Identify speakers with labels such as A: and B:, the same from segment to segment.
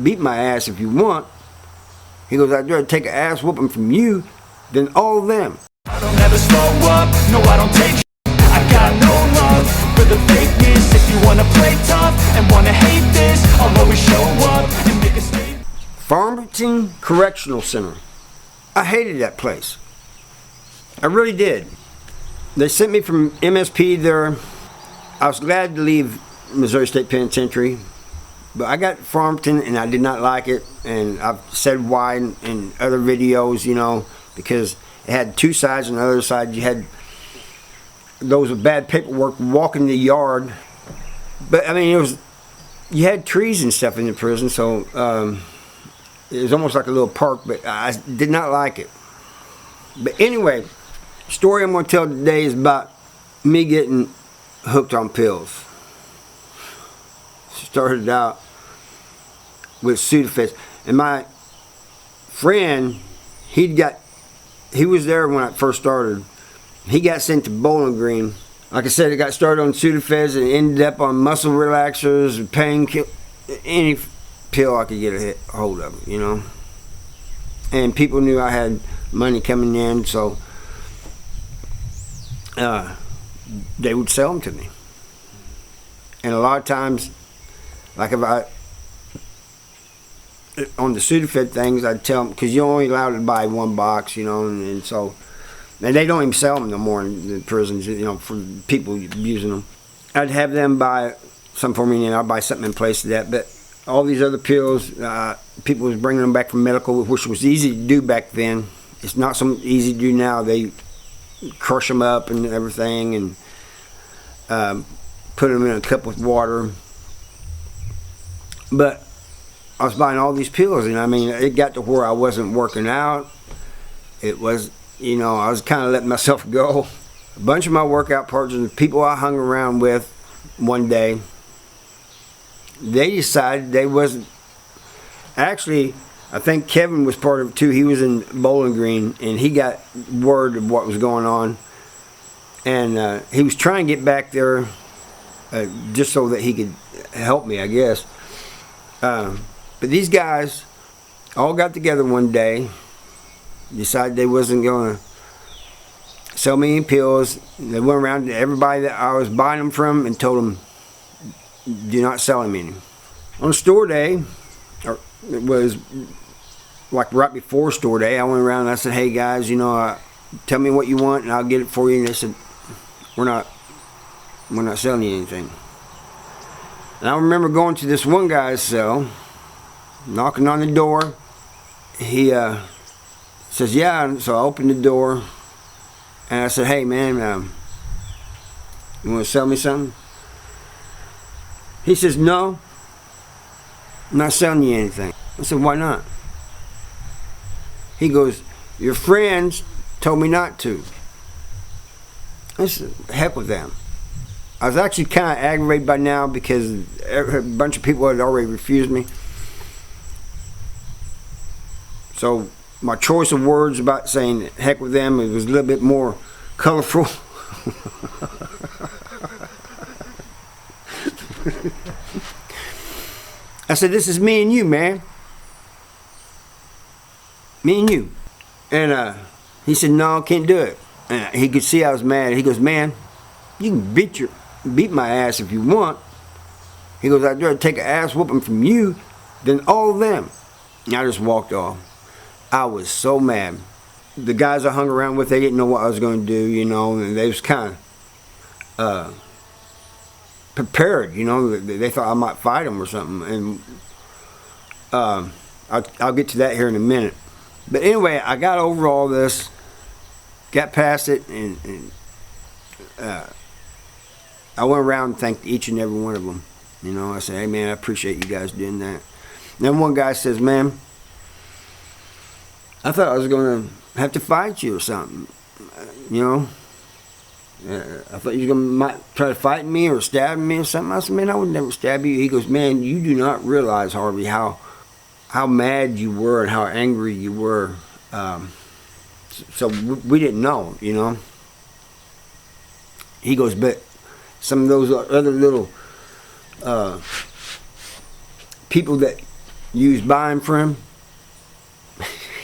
A: beat my ass if you want. He goes, I'd rather take an ass whooping from you than all of them.
B: I don't ever slow up, no I don't take shit. I got no love for the fakeness. If you wanna play tough and wanna hate this, I'll always show up and make a statement.
A: Farmington Correctional Center. I hated that place. I really did. They sent me from MSP there. I was glad to leave Missouri State Penitentiary, but I got Farmington and I did not like it, and I've said why in other videos, you know, because it had two sides. On the other side you had those with bad paperwork walking the yard, but I mean you had trees and stuff in the prison, so it was almost like a little park, but I did not like it. But anyway, the story I'm going to tell today is about me getting hooked on pills. Started out with Sudafed, and my friend, he was there when I first started. He got sent to Bowling Green. Like I said, it got started on Sudafed and ended up on muscle relaxers, painkillers, any pill I could get a hold of, you know. And people knew I had money coming in, so they would sell them to me. And a lot of times, like if I, on the Sudafed things, I'd tell them, because you're only allowed to buy one box, you know, and so, and they don't even sell them no more in the prisons, you know, for people using them. I'd have them buy some for me, and I'd buy something in place of that. But all these other pills, people was bringing them back from medical, which was easy to do back then. It's not so easy to do now. They crush them up and everything, and put them in a cup with water. But I was buying all these pills, and I mean, it got to where I wasn't working out. It was, you know, I was kind of letting myself go. A bunch of my workout partners, the people I hung around with one day, they decided they wasn't, actually, I think Kevin was part of it too. He was in Bowling Green, and he got word of what was going on, and he was trying to get back there just so that he could help me, I guess. But these guys all got together one day, decided they wasn't going to sell me any pills. They went around to everybody that I was buying them from and told them, do not sell them any. On store day, or it was like right before store day, I went around and I said, hey guys, you know, tell me what you want and I'll get it for you. And they said, we're not selling you anything. And I remember going to this one guy's cell, knocking on the door. He says, yeah. So I opened the door, and I said, hey man, you want to sell me something? He says, no, I'm not selling you anything. I said, why not? He goes, your friends told me not to. I said, heck with them. I was actually kind of aggravated by now because a bunch of people had already refused me. So my choice of words about saying heck with them, it was a little bit more colorful. I said, this is me and you, man. Me and you. And he said, no, I can't do it. And he could see I was mad. He goes, man, you can beat my ass if you want. He goes, I'd rather take an ass whooping from you than all of them. And I just walked off. I was so mad. The guys I hung around with, they didn't know what I was going to do, you know, and they was kind of prepared, you know. They thought I might fight them or something, and I'll get to that here in a minute. But anyway, I got over all this, got past it, and I went around and thanked each and every one of them. You know, I said, hey man, I appreciate you guys doing that. And then one guy says, man, I thought I was going to have to fight you or something, you know. I thought you might try to fight me or stab me or something. I said, man, I would never stab you. He goes, man, you do not realize, Harvey, how mad you were and how angry you were. So we didn't know, you know. He goes, but some of those other little people that you was buying for him?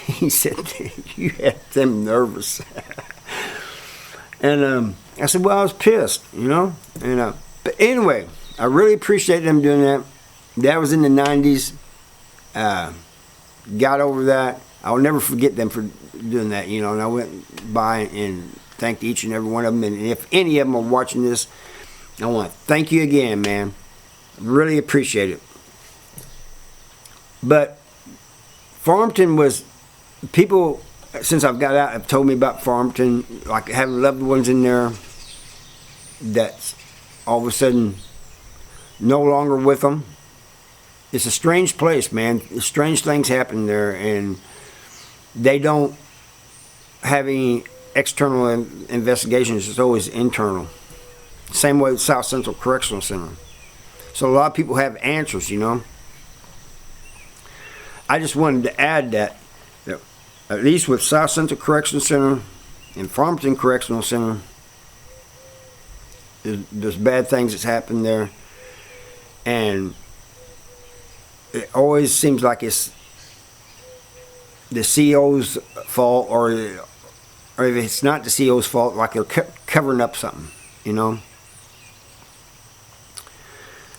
A: He said, you had them nervous. And I said, well, I was pissed, you know. And but anyway, I really appreciate them doing that. That was in the 90s. Got over that. I'll never forget them for doing that, you know. And I went by and thanked each and every one of them. And if any of them are watching this, I want to thank you again, man. Really appreciate it. But Farmington was, people, since I've got out, have told me about Farmington, like having loved ones in there that's all of a sudden no longer with them. It's a strange place, man. Strange things happen there, and they don't have any external investigations. It's always internal. Same way with South Central Correctional Center. So a lot of people have answers, you know. I just wanted to add that at least with South Central Correctional Center and Farmington Correctional Center, there's bad things that's happened there, and it always seems like it's the CO's fault, or if it's not the CO's fault, like they're covering up something, you know.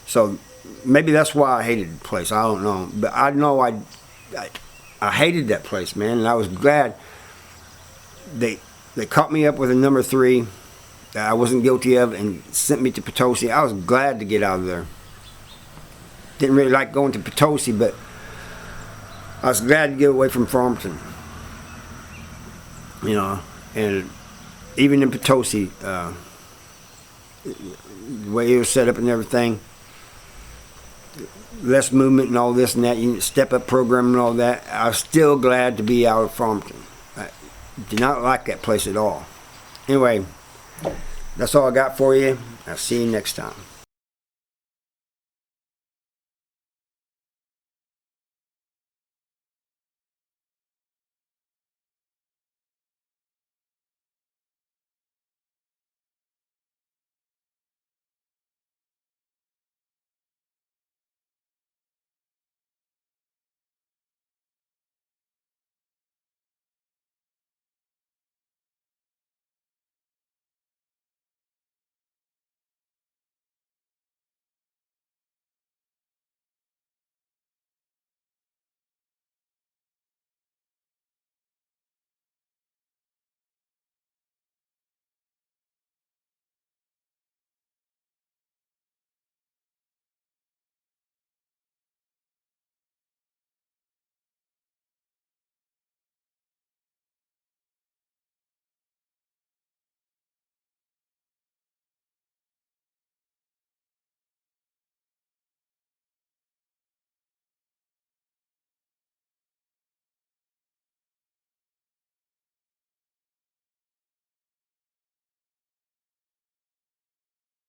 A: So maybe that's why I hated the place. I don't know, but I know I hated that place, man, and I was glad they caught me up with a number 3 that I wasn't guilty of and sent me to Potosi. I was glad to get out of there. Didn't really like going to Potosi, but I was glad to get away from Farmington. You know, and even in Potosi, the way it was set up and everything, less movement and all this and that, step up program and all that, I was still glad to be out of Farmington. I did not like that place at all. Anyway, that's all I got for you. I'll see you next time.